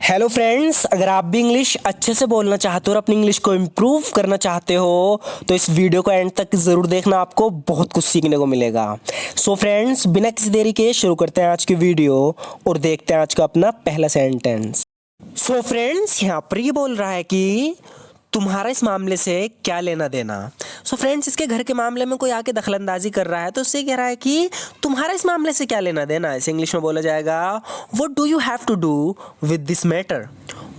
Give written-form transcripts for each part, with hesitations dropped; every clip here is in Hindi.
हेलो फ्रेंड्स, अगर आप भी इंग्लिश अच्छे से बोलना चाहते हो और अपनी इंग्लिश को इम्प्रूव करना चाहते हो तो इस वीडियो को एंड तक ज़रूर देखना, आपको बहुत कुछ सीखने को मिलेगा। सो फ्रेंड्स, बिना किसी देरी के शुरू करते हैं आज की वीडियो और देखते हैं आज का अपना पहला सेंटेंस। सो फ्रेंड्स, यहाँ पर ये बोल रहा है कि तुम्हारा इस मामले से क्या लेना देना। सो फ्रेंड्स, इसके घर के मामले में कोई आके दखलंदाजी कर रहा है तो उससे कह रहा है कि तुम्हारा इस मामले से क्या लेना देना। इसे इंग्लिश में बोला जाएगा what do you have to do with this matter.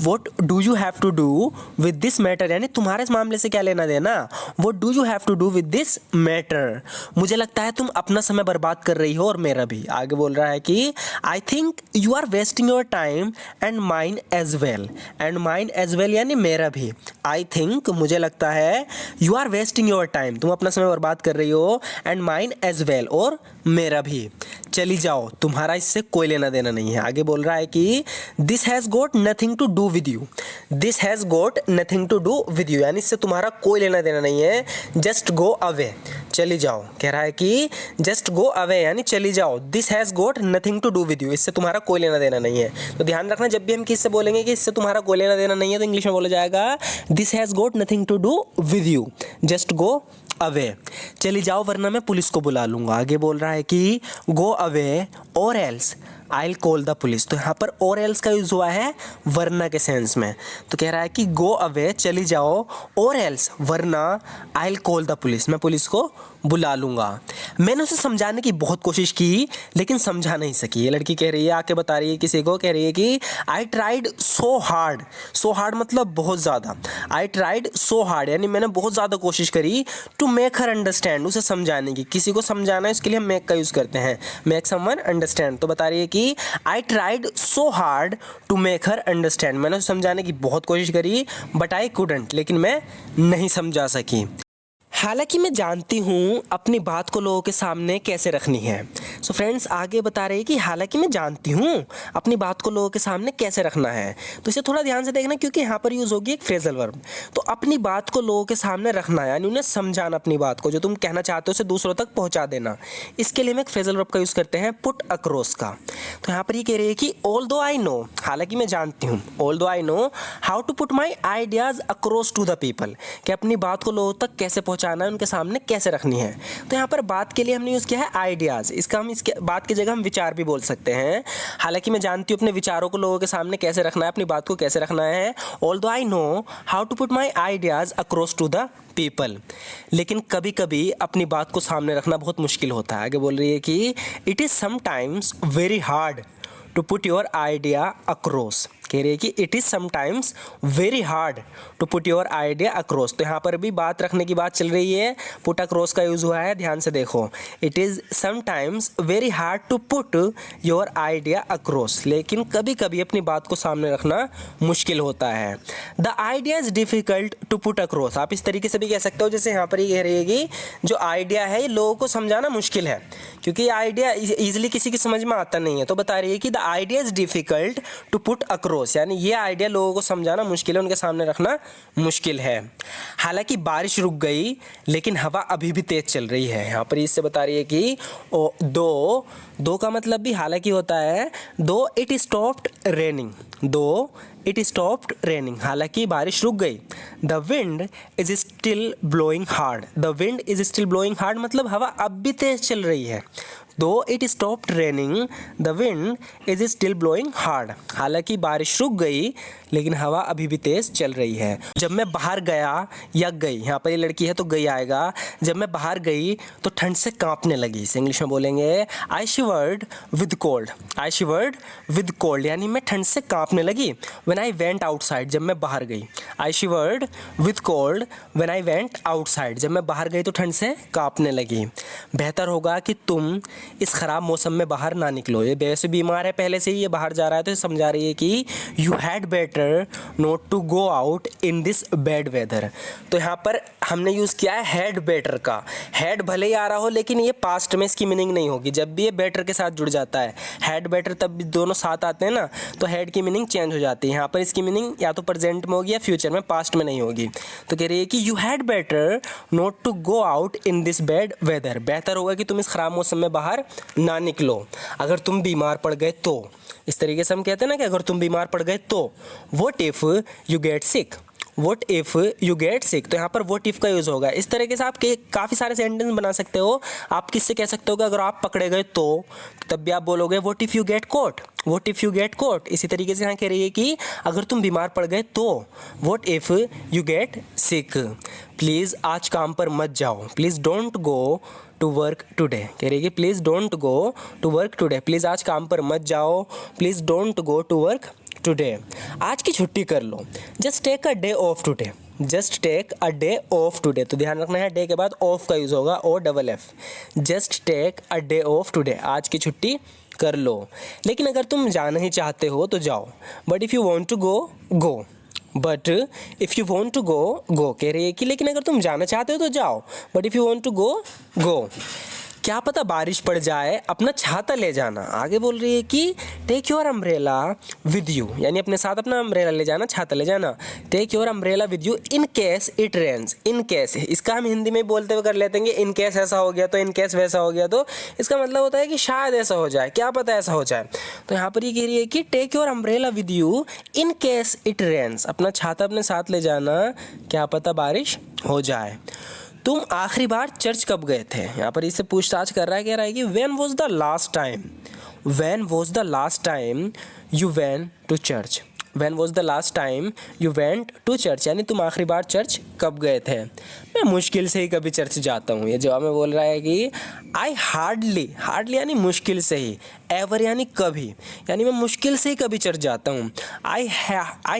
What do you have to do with this matter, यानी तुम्हारे इस मामले से क्या लेना देना। What do you have to do with this matter, मुझे लगता है तुम अपना समय बर्बाद कर रही हो और मेरा भी। आगे बोल रहा है कि I think you are wasting your time and mine as well. And mine as well यानी मेरा भी। आई थिंक मुझे लगता है, you are wasting your time तुम अपना समय बर्बाद कर रही हो, एंड माइन एज वेल और मेरा भी। चली जाओ, तुम्हारा इससे कोई लेना देना नहीं है। आगे बोल रहा है कि this has got nothing to do with you. This has got nothing to do with you यानी इससे तुम्हारा कोई लेना देना नहीं है। जस्ट गो अवे, चली जाओ। कह रहा है कि जस्ट गो अवे यानी चली जाओ। This has got nothing to do with you, इससे तुम्हारा कोई लेना देना नहीं है। तो ध्यान रखना, जब भी हम किससे बोलेंगे कि इससे तुम्हारा कोई लेना देना नहीं है तो इंग्लिश में बोला जाएगा this has got nothing to do with you, just go away. चली जाओ वरना मैं पुलिस को बुला लूँगा। आगे बोल रहा है कि गो अवे और else I will call the police. तो यहाँ पर और एल्स का यूज़ हुआ है वरना के सेंस में। तो कह रहा है कि गो अवे, चली जाओ, और एल्स वरना I will call the police, मैं पुलिस को बुला लूँगा। मैंने उसे समझाने की बहुत कोशिश की लेकिन समझा नहीं सकी। ये लड़की कह रही है, आके बता रही है किसी को, कह रही है कि I tried so hard. So hard मतलब बहुत ज़्यादा। आई ट्राइड सो हार्ड यानी मैंने बहुत ज़्यादा कोशिश करी टू मेक हर अंडरस्टैंड, उसे समझाने की। किसी को समझाना है इसके लिए हम मेक का यूज़ करते हैं, मेक समवन अंडरस्टैंड। तो बता रही है कि I tried so hard to make her understand, मैंने उसे समझाने की बहुत कोशिश करी बट आई कुडंट, लेकिन मैं नहीं समझा सकी। हालांकि मैं जानती हूँ अपनी बात को लोगों के सामने कैसे रखनी है। सो फ्रेंड्स, आगे बता रहे हैं कि हालांकि मैं जानती हूँ अपनी बात को लोगों के सामने कैसे रखना है। तो इसे थोड़ा ध्यान से देखना क्योंकि यहाँ पर यूज़ होगी एक फ्रेजल वर्ब। तो अपनी बात को लोगों के सामने रखना है यानी उन्हें समझाना, अपनी बात को जो तुम कहना चाहते हो उसे दूसरों तक पहुँचा देना। इसके लिए हम एक फ्रेजल वर्ब का यूज़ करते हैं पुट अक्रॉस का। तो यहाँ पर ये कह रही है कि ऑल दो आई नो, हालांकि मैं जानती हूँ, although I know how to put my ideas across to the people, कि अपनी बात को लोगों तक कैसे पहुँचाना है, उनके सामने कैसे रखनी है। तो यहाँ पर बात के लिए हमने यूज़ किया है आइडियाज़। इसका हम इसके बात की जगह हम विचार भी बोल सकते हैं। हालांकि मैं जानती हूँ अपने विचारों को लोगों के सामने कैसे रखना है, अपनी बात को कैसे रखना है। Although I know how to put my ideas across to the people, लेकिन कभी कभी अपनी बात को सामने रखना बहुत मुश्किल होता है। आगे बोल रही है कि it is sometimes very hard to put your idea across. कह रही है कि it is sometimes very hard to put your idea across. तो यहाँ पर भी बात रखने की बात चल रही है, पुट अक्रॉस का यूज़ हुआ है, ध्यान से देखो। It is sometimes very hard to put your idea across, लेकिन कभी कभी अपनी बात को सामने रखना मुश्किल होता है। The idea is difficult to put across, आप इस तरीके से भी कह सकते हो जैसे यहाँ पर ये कह रही है कि जो आइडिया है ये लोगों को समझाना मुश्किल है क्योंकि ये आइडिया ईजिली किसी की समझ में आता नहीं है। तो बता रही है कि the idea is difficult to put across यानी ये आइडिया लोगों को समझाना मुश्किल है, उनके सामने रखना मुश्किल है। हालांकि बारिश रुक गई लेकिन हवा अभी भी तेज चल रही है। यहाँ पर इससे बता रही है कि दो का मतलब भी हालांकि होता है। दो इट स्टॉप्ड रेनिंग, दो इट स्टॉप्ड रेनिंग हालांकि बारिश रुक गई। The wind is still blowing hard, the wind is still blowing hard मतलब हवा अब भी तेज चल रही है। दो it stopped raining the wind is still blowing hard, हालांकि बारिश रुक गई लेकिन हवा अभी भी तेज चल रही है। जब मैं बाहर गया या गई, यहाँ पर ये लड़की है तो गई आएगा। जब मैं बाहर गई तो ठंड से कांपने लगी। इसे इंग्लिश में बोलेंगे I shivered with cold. I shivered with cold यानी मैं ठंड से कांपने लगी। व्हेन आई वेंट आउटसाइड, जब मैं बाहर गई। I shivered with cold when I went outside, जब मैं बाहर गई तो ठंड से कांपने लगी। बेहतर होगा कि तुम इस ख़राब मौसम में बाहर ना निकलो। ये वैसे बीमार है पहले से ही, ये बाहर जा रहा है तो समझा रही है कि you had better not to go out in this bad weather. तो यहाँ पर हमने यूज़ किया है हैड बेटर का। हैड भले ही आ रहा हो लेकिन ये पास्ट में इसकी मीनिंग नहीं होगी। जब भी ये बेटर के साथ जुड़ जाता है, हैड बेटर तब भी दोनों साथ आते हैं ना, तो हैड की मीनिंग चेंज हो जाती है। यहाँ पर इसकी मीनिंग या तो प्रेजेंट में होगी या फ्यूचर में, पास्ट में नहीं होगी। तो कह रही है कि you had better not to go out in this bad weather, बेहतर होगा कि तुम इस ख़राब मौसम में बाहर बाहर ना निकलो। अगर तुम बीमार पड़ गए तो, इस तरीके से हम कहते हैं ना कि अगर तुम बीमार पड़ गए तो। What if you get sick, what if you get सिक, तो यहाँ पर व्हाट इफ़ का यूज़ होगा। इस तरीके से आप काफ़ी सारे सेंटेंस बना सकते हो। आप किससे कह सकते हो कि अगर आप पकड़े गए तो, तब भी आप बोलोगे what if you get caught, what if you get caught. इसी तरीके से यहाँ कह रही है कि अगर तुम बीमार पड़ गए तो, what if you get sick. Please आज काम पर मत जाओ, please don't go to work today. कह रही है कि please don't go to work today, please आज काम पर मत जाओ, please don't go to work today. आज की छुट्टी कर लो, just take a day off today, just take a day off today. तो ध्यान रखना है, डे के बाद ऑफ का यूज़ होगा, OFF। Just take a day off today, आज की छुट्टी कर लो। लेकिन अगर तुम जाना ही चाहते हो तो जाओ, but if you want to go, go, but if you want to go, go. कह रही है कि लेकिन अगर तुम जाना चाहते हो तो जाओ, but if you want to go, go. क्या पता बारिश पड़ जाए, अपना छाता ले जाना। आगे बोल रही है कि take your umbrella with you, यानी अपने साथ अपना अम्ब्रेला ले जाना, छाता ले जाना। Take your umbrella with you in case it rains. In case, इसका हम हिंदी में बोलते हुए कर लेते हैं कि इन केस ऐसा हो गया तो, इन केस वैसा हो गया तो। इसका मतलब होता है कि शायद ऐसा हो जाए, क्या पता ऐसा हो जाए। तो यहाँ पर ये कह रही है कि take your umbrella with you in case it rains. अपना छाता अपने साथ ले जाना, क्या पता बारिश हो जाए। तुम आखिरी बार चर्च कब गए थे? यहाँ पर इससे पूछताछ कर रहा है, कह रहा है कि when was the last time, when was the last time you went to church, when was the last time you went to church, यानी तुम आखिरी बार चर्च कब गए थे? मैं मुश्किल से ही कभी चर्च जाता हूँ। ये जवाब में बोल रहा है कि आई हार्डली, हार्डली यानी मुश्किल से ही, एवर यानी कभी, यानी मैं मुश्किल से ही कभी चर्च जाता हूँ। I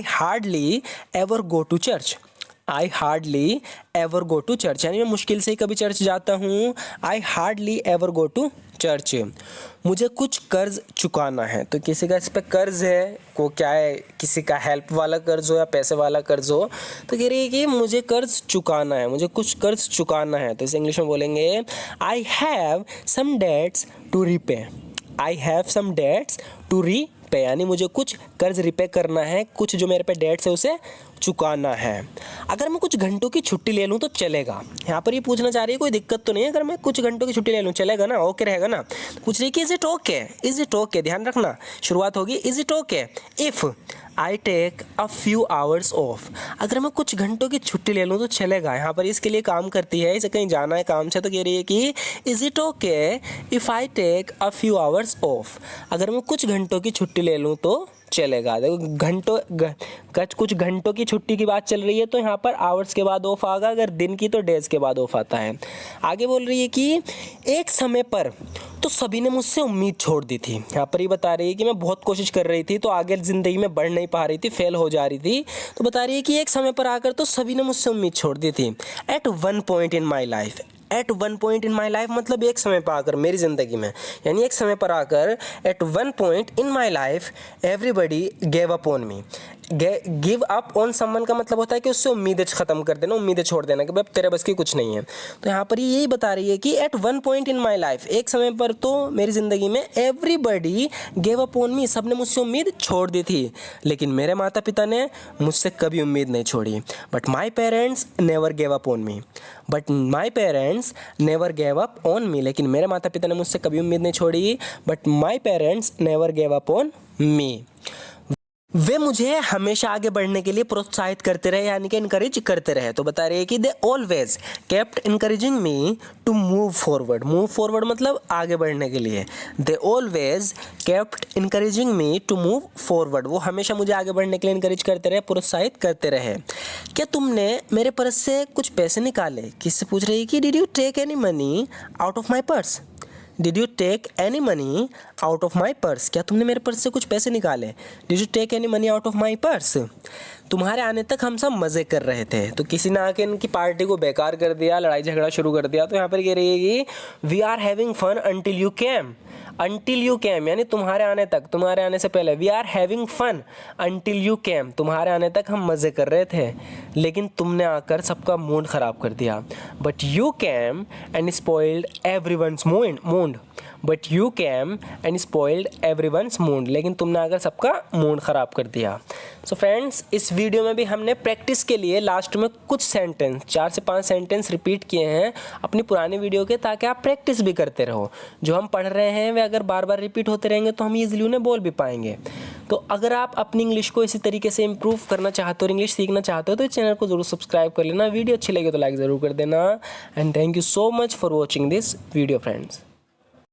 hardly ever go to church, I hardly ever go to church, यानी मैं मुश्किल से ही कभी चर्च जाता हूँ। I hardly ever go to church. मुझे कुछ कर्ज चुकाना है, तो किसी का इस पर कर्ज है, को क्या है, किसी का हेल्प वाला कर्ज हो या पैसे वाला कर्ज हो, तो कह रही है कि मुझे कर्ज चुकाना है, मुझे कुछ कर्ज चुकाना है। तो इसे इंग्लिश में बोलेंगे I have some debts to repay, I have some debts to repay, यानी मुझे कुछ कर्ज रिपे करना है, कुछ जो मेरे पे डेट्स है उसे चुकाना है। अगर मैं कुछ घंटों की छुट्टी ले लूँ तो चलेगा। यहाँ पर ये पूछना चाह रही है कोई दिक्कत तो नहीं है, अगर मैं कुछ घंटों की छुट्टी ले लूँ चलेगा ना, ओके रहेगा ना। पूछ रही है कि is it okay, is it okay, ध्यान रखना शुरुआत होगी is it okay if I take a few hours off. अगर मैं कुछ घंटों की छुट्टी ले लूँ तो चलेगा। यहाँ पर इसके लिए काम करती है, इसे कहीं जाना है काम से, तो कह रही है कि is it okay if I take a few hours off. अगर मैं कुछ घंटों की छुट्टी ले लूँ तो चलेगा। देखो घंटों कुछ घंटों की छुट्टी की बात चल रही है, तो यहाँ पर आवर्स के बाद ऑफ आएगा, अगर दिन की तो डेज के बाद ऑफ आता है। आगे बोल रही है कि एक समय पर तो सभी ने मुझसे उम्मीद छोड़ दी थी। यहाँ पर ये बता रही है कि मैं बहुत कोशिश कर रही थी तो आगे ज़िंदगी में बढ़ नहीं पा रही थी, फेल हो जा रही थी। तो बता रही है कि एक समय पर आकर तो सभी ने मुझसे उम्मीद छोड़ दी थी। At one point in my life, at one point in my life मतलब एक समय पर आकर मेरी ज़िंदगी में, यानी एक समय पर आकर at one point in my life everybody gave up on me. Give up on someone का मतलब होता है कि उससे उम्मीदें ख़त्म कर देना, उम्मीदें छोड़ देना कि भाई तेरे बस की कुछ नहीं है। तो यहाँ पर यही बता रही है कि at one point in my life, एक समय पर तो मेरी ज़िंदगी में everybody gave up on me, सब ने मुझसे उम्मीद छोड़ दी थी, लेकिन मेरे माता पिता ने मुझसे कभी उम्मीद नहीं छोड़ी। But my parents never gave up on me, but my parents never gave up on मी, लेकिन मेरे माता पिता ने मुझसे कभी उम्मीद नहीं छोड़ी। But my parents never gave up on me. वे मुझे हमेशा आगे बढ़ने के लिए प्रोत्साहित करते रहे, यानी कि इनकरेज करते रहे। तो बता रही है कि they always kept encouraging me to move forward. Move forward मतलब आगे बढ़ने के लिए। They always kept encouraging me to move forward, वो हमेशा मुझे आगे बढ़ने के लिए इनकरेज करते रहे, प्रोत्साहित करते रहे। क्या तुमने मेरे पर्स से कुछ पैसे निकाले? किससे पूछ रही है कि did you take any money out of my purse, did you take any money out of my purse, क्या तुमने मेरे पर्स से कुछ पैसे निकाले? Did you take any money out of my purse. तुम्हारे आने तक हम सब मज़े कर रहे थे, तो किसी ने आके इनकी पार्टी को बेकार कर दिया, लड़ाई झगड़ा शुरू कर दिया। तो यहाँ पर कह रही है कि we are having fun until you came, until you came यानी तुम्हारे आने तक, तुम्हारे आने से पहले। We are having fun until you came, तुम्हारे आने तक हम मज़े कर रहे थे, लेकिन तुमने आकर सबका मूड ख़राब कर दिया। But you came and spoiled everyone's mood, but you came and spoiled everyone's mood, लेकिन तुमने आकर सबका मूड ख़राब कर दिया। सो फ्रेंड्स, इस वीडियो में भी हमने प्रैक्टिस के लिए लास्ट में कुछ सेंटेंस 4 से 5 सेंटेंस रिपीट किए हैं अपनी पुरानी वीडियो के, ताकि आप प्रैक्टिस भी करते रहो। जो हम पढ़ रहे हैं वे अगर बार बार रिपीट होते रहेंगे तो हम ईजिली उन्हें बोल भी पाएंगे। तो अगर आप अपनी इंग्लिश को इसी तरीके से इंप्रूव करना चाहते हो और इंग्लिश सीखना चाहते हो तो इस चैनल को जरूर सब्सक्राइब कर लेना। वीडियो अच्छी लगे तो लाइक ज़रूर कर देना। And thank you so much for watching this video friends.